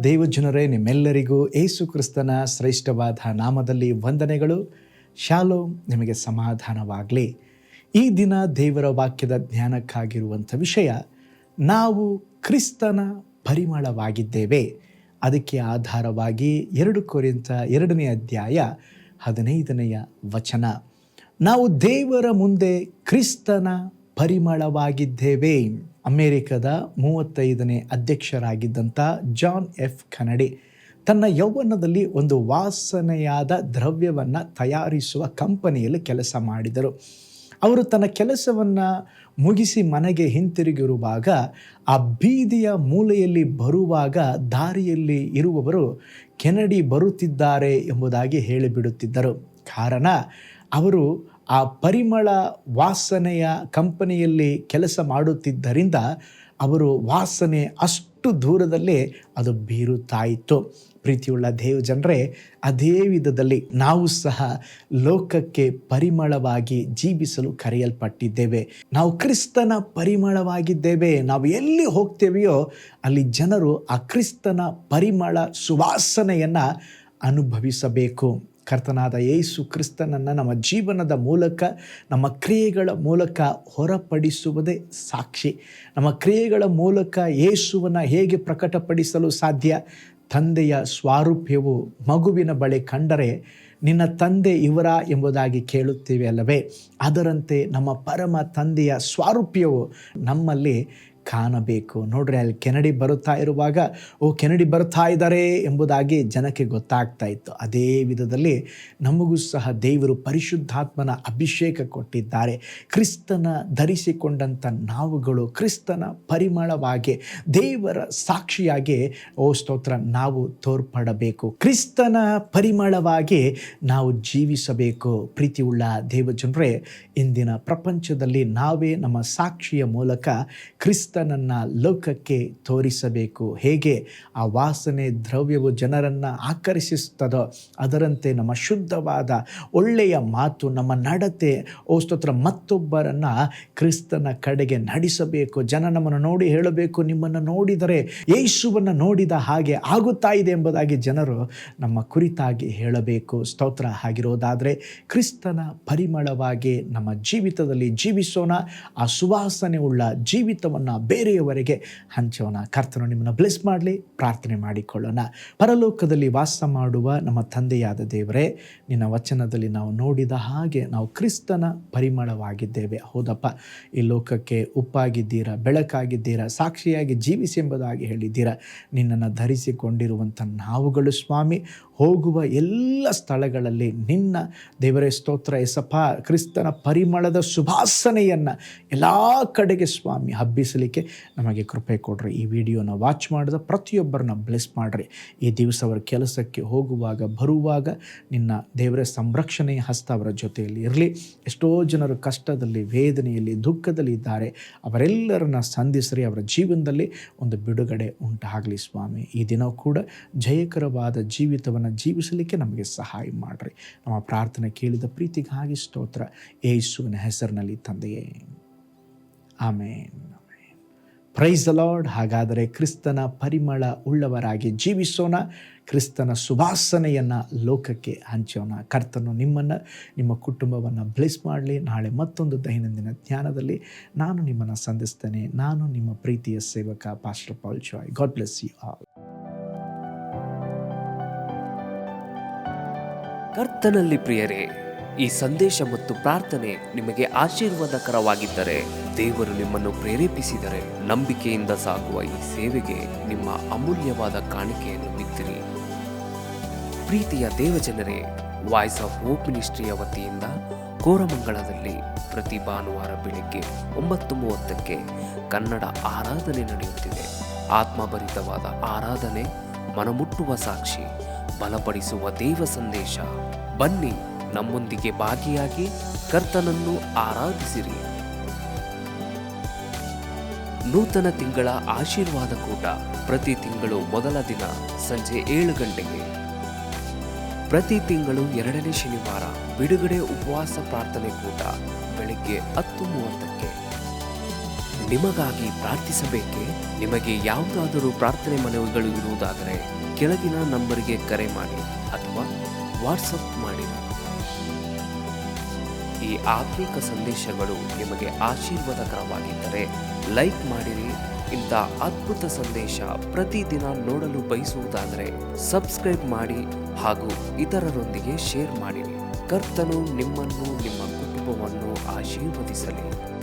ದೇವಜನರೇ, ನಿಮ್ಮೆಲ್ಲರಿಗೂ ಯೇಸು ಕ್ರಿಸ್ತನ ಶ್ರೇಷ್ಠವಾದ ನಾಮದಲ್ಲಿ ವಂದನೆಗಳು. ಶಾಲೋಮ್, ನಿಮಗೆ ಸಮಾಧಾನವಾಗಲಿ. ಈ ದಿನ ದೇವರ ವಾಕ್ಯದ ಜ್ಞಾನಕ್ಕಾಗಿರುವಂಥ ವಿಷಯ, ನಾವು ಕ್ರಿಸ್ತನ ಪರಿಮಳವಾಗಿದ್ದೇವೆ. ಅದಕ್ಕೆ ಆಧಾರವಾಗಿ 2 ಕೊರಿಂಥ 2ನೇ ಅಧ್ಯಾಯ 15ನೇ ವಚನ, ನಾವು ದೇವರ ಮುಂದೆ ಕ್ರಿಸ್ತನ ಪರಿಮಳವಾಗಿದ್ದೇವೆ. ಅಮೇರಿಕದ 35ನೇ ಅಧ್ಯಕ್ಷರಾಗಿದ್ದಂಥ ಜಾನ್ ಎಫ್ ಕೆನಡಿ ತನ್ನ ಯೌವನದಲ್ಲಿ ಒಂದು ವಾಸನೆಯಾದ ದ್ರವ್ಯವನ್ನು ತಯಾರಿಸುವ ಕಂಪನಿಯಲ್ಲಿ ಕೆಲಸ ಮಾಡಿದರು. ಅವರು ತನ್ನ ಕೆಲಸವನ್ನು ಮುಗಿಸಿ ಮನೆಗೆ ಹಿಂತಿರುಗಿರುವಾಗ ಆ ಬೀದಿಯ ಮೂಲೆಯಲ್ಲಿ ಬರುವಾಗ ದಾರಿಯಲ್ಲಿ ಇರುವವರು ಕೆನಡಿ ಬರುತ್ತಿದ್ದಾರೆ ಎಂಬುದಾಗಿ ಹೇಳಿಬಿಡುತ್ತಿದ್ದರು. ಕಾರಣ, ಅವರು ಆ ಪರಿಮಳ ವಾಸನೆಯ ಕಂಪನಿಯಲ್ಲಿ ಕೆಲಸ ಮಾಡುತ್ತಿದ್ದರಿಂದ ಅವರು ವಾಸನೆ ಅಷ್ಟು ದೂರದಲ್ಲೇ ಅದು ಬೀರುತ್ತಾ ಇತ್ತು. ಪ್ರೀತಿಯುಳ್ಳ ದೇವಜನರೇ, ಅದೇ ವಿಧದಲ್ಲಿ ನಾವು ಸಹ ಲೋಕಕ್ಕೆ ಪರಿಮಳವಾಗಿ ಜೀವಿಸಲು ಕರೆಯಲ್ಪಟ್ಟಿದ್ದೇವೆ. ನಾವು ಕ್ರಿಸ್ತನ ಪರಿಮಳವಾಗಿದ್ದೇವೆ. ನಾವು ಎಲ್ಲಿ ಹೋಗ್ತೇವೆಯೋ ಅಲ್ಲಿ ಜನರು ಆ ಕ್ರಿಸ್ತನ ಪರಿಮಳ ಸುವಾಸನೆಯನ್ನು ಅನುಭವಿಸಬೇಕು. ಕರ್ತನಾದ ಯೇಸು ಕ್ರಿಸ್ತನನ್ನು ನಮ್ಮ ಜೀವನದ ಮೂಲಕ, ನಮ್ಮ ಕ್ರಿಯೆಗಳ ಮೂಲಕ ಹೊರಪಡಿಸುವುದೇ ಸಾಕ್ಷಿ. ನಮ್ಮ ಕ್ರಿಯೆಗಳ ಮೂಲಕ ಯೇಸುವನ್ನು ಹೇಗೆ ಪ್ರಕಟಪಡಿಸಲು ಸಾಧ್ಯ? ತಂದೆಯ ಸ್ವಾರೂಪ್ಯವು ಮಗುವಿನ ಬಳಿ ಕಂಡರೆ ನಿನ್ನ ತಂದೆ ಇವರ ಎಂಬುದಾಗಿ ಕೇಳುತ್ತೇವೆ ಅಲ್ಲವೇ? ಅದರಂತೆ ನಮ್ಮ ಪರಮ ತಂದೆಯ ಸ್ವಾರೂಪ್ಯವು ನಮ್ಮಲ್ಲಿ ಕಾಣಬೇಕು. ನೋಡ್ರಿ, ಅಲ್ಲಿ ಕೆನಡಿ ಬರುತ್ತಾ ಇರುವಾಗ ಕೆನಡಿ ಬರ್ತಾ ಇದ್ದಾರೆ ಎಂಬುದಾಗಿ ಜನಕ್ಕೆ ಗೊತ್ತಾಗ್ತಾ ಇತ್ತು. ಅದೇ ವಿಧದಲ್ಲಿ ನಮಗೂ ಸಹ ದೇವರು ಪರಿಶುದ್ಧಾತ್ಮನ ಅಭಿಷೇಕ ಕೊಟ್ಟಿದ್ದಾರೆ. ಕ್ರಿಸ್ತನ ಧರಿಸಿಕೊಂಡಂಥ ನಾವುಗಳು ಕ್ರಿಸ್ತನ ಪರಿಮಳವಾಗಿ, ದೇವರ ಸಾಕ್ಷಿಯಾಗಿ ಸ್ತೋತ್ರ, ನಾವು ತೋರ್ಪಡಬೇಕು. ಕ್ರಿಸ್ತನ ಪರಿಮಳವಾಗಿ ನಾವು ಜೀವಿಸಬೇಕು. ಪ್ರೀತಿಯುಳ್ಳ ದೇವಜನರೇ, ಇಂದಿನ ಪ್ರಪಂಚದಲ್ಲಿ ನಾವೇ ನಮ್ಮ ಸಾಕ್ಷಿಯ ಮೂಲಕ ಕ್ರಿಸ್ತನನ್ನು ಲೋಕಕ್ಕೆ ತೋರಿಸಬೇಕು. ಹೇಗೆ ಆ ವಾಸನೆ ದ್ರವ್ಯವು ಜನರನ್ನು ಆಕರ್ಷಿಸುತ್ತದೋ ಅದರಂತೆ ನಮ್ಮ ಶುದ್ಧವಾದ ಒಳ್ಳೆಯ ಮಾತು, ನಮ್ಮ ನಡತೆ ಸ್ತೋತ್ರ ಮತ್ತೊಬ್ಬರನ್ನು ಕ್ರಿಸ್ತನ ಕಡೆಗೆ ನಡೆಸಬೇಕು. ಜನ ನಮ್ಮನ್ನು ನೋಡಿ ಹೇಳಬೇಕು, ನಿಮ್ಮನ್ನು ನೋಡಿದರೆ ಯೇಸುವನ್ನು ನೋಡಿದ ಹಾಗೆ ಆಗುತ್ತಾ ಇದೆ ಎಂಬುದಾಗಿ ಜನರು ನಮ್ಮ ಕುರಿತಾಗಿ ಹೇಳಬೇಕು. ಸ್ತೋತ್ರ. ಹಾಗಿರೋದಾದರೆ ಕ್ರಿಸ್ತನ ಪರಿಮಳವಾಗಿ ನಮ್ಮ ಜೀವಿತದಲ್ಲಿ ಜೀವಿಸೋಣ. ಆ ಸುವಾಸನೆ ಉಳ್ಳ ಜೀವಿತವನ್ನು ಬೇರೆಯವರೆಗೆ ಹಂಚೋಣ. ಕರ್ತನು ನಿಮ್ಮನ್ನು ಬ್ಲೆಸ್ ಮಾಡಲಿ. ಪ್ರಾರ್ಥನೆ ಮಾಡಿಕೊಳ್ಳೋಣ. ಪರಲೋಕದಲ್ಲಿ ವಾಸ ಮಾಡುವ ನಮ್ಮ ತಂದೆಯಾದ ದೇವರೇ, ನಿನ್ನ ವಚನದಲ್ಲಿ ನಾವು ನೋಡಿದ ಹಾಗೆ ನಾವು ಕ್ರಿಸ್ತನ ಪರಿಮಳವಾಗಿದ್ದೇವೆ. ಹೌದಪ್ಪ, ಈ ಲೋಕಕ್ಕೆ ಉಪ್ಪಾಗಿದ್ದೀರಾ, ಬೆಳಕಾಗಿದ್ದೀರಾ, ಸಾಕ್ಷಿಯಾಗಿ ಜೀವಿಸಿ ಎಂಬುದಾಗಿ ಹೇಳಿದ್ದೀರಾ. ನಿನ್ನನ್ನು ಧರಿಸಿಕೊಂಡಿರುವಂಥ ನಾವುಗಳು ಸ್ವಾಮಿ, ಹೋಗುವ ಎಲ್ಲ ಸ್ಥಳಗಳಲ್ಲಿ ನಿನ್ನ ದೇವರೇ ಸ್ತೋತ್ರ ಎಸಪ್ಪ, ಕ್ರಿಸ್ತನ ಪರಿಮಳದ ಸುವಾಸನೆಯನ್ನು ಎಲ್ಲ ಕಡೆಗೆ ಸ್ವಾಮಿ ಹಬ್ಬಿಸಲಿಕ್ಕೆ ನಮಗೆ ಕೃಪೆ ಕೊಡ್ರಿ. ಈ ವಿಡಿಯೋನ ವಾಚ್ ಮಾಡಿದ ಪ್ರತಿಯೊಬ್ಬರನ್ನ ಬ್ಲೆಸ್ ಮಾಡಿರಿ. ಈ ದಿವಸ ಅವರ ಕೆಲಸಕ್ಕೆ ಹೋಗುವಾಗ ಬರುವಾಗ ನಿನ್ನ ದೇವರ ಸಂರಕ್ಷಣೆಯ ಹಸ್ತ ಅವರ ಜೊತೆಯಲ್ಲಿ ಇರಲಿ. ಎಷ್ಟೋ ಜನರು ಕಷ್ಟದಲ್ಲಿ, ವೇದನೆಯಲ್ಲಿ, ದುಃಖದಲ್ಲಿ ಇದ್ದಾರೆ. ಅವರೆಲ್ಲರನ್ನ ಸಂಧಿಸ್ರಿ. ಅವರ ಜೀವನದಲ್ಲಿ ಒಂದು ಬಿಡುಗಡೆ ಉಂಟಾಗಲಿ ಸ್ವಾಮಿ. ಈ ದಿನ ಕೂಡ ಜಯಕರವಾದ ಜೀವಿತವನ್ನು ಜೀವಿಸಲಿಕ್ಕೆ ನಮಗೆ ಸಹಾಯ ಮಾಡಿರಿ. ನಮ್ಮ ಪ್ರಾರ್ಥನೆ ಕೇಳಿದ ಪ್ರೀತಿಗಾಗಿ ಸ್ತೋತ್ರ, ಯೇಸುವಿನ ಹೆಸರಿನಲ್ಲಿ ತಂದೆಯೇ, ಆಮೇನ್. Praise the lord. ಹಾಗಾದರೆ ಕ್ರಿಸ್ತನ ಪರಿಮಳ ಉಳ್ಳವರಾಗಿ ಜೀವಿಸೋಣ. ಕ್ರಿಸ್ತನ ಸುವಾಸನೆಯನ್ನು ಲೋಕಕ್ಕೆ ಹಂಚೋಣ. ಕರ್ತನು ನಿಮ್ಮನ್ನು, ನಿಮ್ಮ ಕುಟುಂಬವನ್ನು ಬ್ಲೆಸ್ ಮಾಡಲಿ. ನಾಳೆ ಮತ್ತೊಂದು ದೈನಂದಿನ ಧ್ಯಾನದಲ್ಲಿ ನಾನು ನಿಮ್ಮನ್ನು ಸಂಧಿಸ್ತೇನೆ. ನಾನು ನಿಮ್ಮ ಪ್ರೀತಿಯ ಸೇವಕ pastor Paul Joy. God bless you all. ಕರ್ತನಲ್ಲಿ ಪ್ರಿಯರೇ, ಈ ಸಂದೇಶ ಮತ್ತು ಪ್ರಾರ್ಥನೆ ನಿಮಗೆ ಆಶೀರ್ವಾದಕರವಾಗಿದ್ದರೆ, ದೇವರು ನಿಮ್ಮನ್ನು ಪ್ರೇರೇಪಿಸಿದರೆ, ನಂಬಿಕೆಯಿಂದ ಸಾಗುವ ಈ ಸೇವೆಗೆ ನಿಮ್ಮ ಅಮೂಲ್ಯವಾದ ಕಾಣಿಕೆಯನ್ನು ಬಿತ್ತಿರಿ. ಪ್ರೀತಿಯ ದೇವಜನರೇ, ವಾಯ್ಸ್ ಆಫ್ ಹೋಪ್ ಮಿನಿಸ್ಟ್ರಿಯ ವತಿಯಿಂದ ಕೋರಮಂಗಲದಲ್ಲಿ ಪ್ರತಿ ಭಾನುವಾರ ಬೆಳಿಗ್ಗೆ 9:30ಕ್ಕೆ ಕನ್ನಡ ಆರಾಧನೆ ನಡೆಯುತ್ತಿದೆ. ಆತ್ಮಭರಿತವಾದ ಆರಾಧನೆ, ಮನಮುಟ್ಟುವ ಸಾಕ್ಷಿ, ಬಲಪಡಿಸುವ ದೇವ ಸಂದೇಶ. ಬನ್ನಿ, ನಮ್ಮೊಂದಿಗೆ ಭಾಗಿಯಾಗಿ ಕರ್ತನನ್ನು ಆರಾಧಿಸಿರಿ. ನೂತನ ತಿಂಗಳ ಆಶೀರ್ವಾದ ಕೂಟ ಪ್ರತಿ ತಿಂಗಳು ಮೊದಲ ದಿನ ಸಂಜೆ 7 ಗಂಟೆಗೆ. ಪ್ರತಿ ತಿಂಗಳು 2ನೇ ಶನಿವಾರ ಬಿಡುಗಡೆ ಉಪವಾಸ ಪ್ರಾರ್ಥನೆ ಕೂಟ ಬೆಳಗ್ಗೆ 10:30ಕ್ಕೆ. ನಿಮಗಾಗಿ ಪ್ರಾರ್ಥಿಸಬೇಕೇ? ನಿಮಗೆ ಯಾವುದಾದರೂ ಪ್ರಾರ್ಥನೆ ಮನವಿಗಳು ಇರುವುದಾದರೆ ಕೆಳಗಿನ ನಂಬರಿಗೆ ಕರೆ ಮಾಡಿ ಅಥವಾ ವಾಟ್ಸಪ್ ಮಾಡಿರಿ. ಈ ಆತ್ಮಿಕ ಸಂದೇಶಗಳು ನಿಮಗೆ ಆಶೀರ್ವಾದಕರವಾಗಿದ್ದರೆ ಲೈಕ್ ಮಾಡಿರಿ. ಇಂಥ ಅದ್ಭುತ ಸಂದೇಶ ಪ್ರತಿದಿನ ನೋಡಲು ಬಯಸುವುದಾದರೆ ಸಬ್ಸ್ಕ್ರೈಬ್ ಮಾಡಿ ಹಾಗೂ ಇತರರೊಂದಿಗೆ ಶೇರ್ ಮಾಡಿರಿ. ಕರ್ತನು ನಿಮ್ಮನ್ನು ನಿಮ್ಮ ಕುಟುಂಬವನ್ನು ಆಶೀರ್ವದಿಸಲಿ.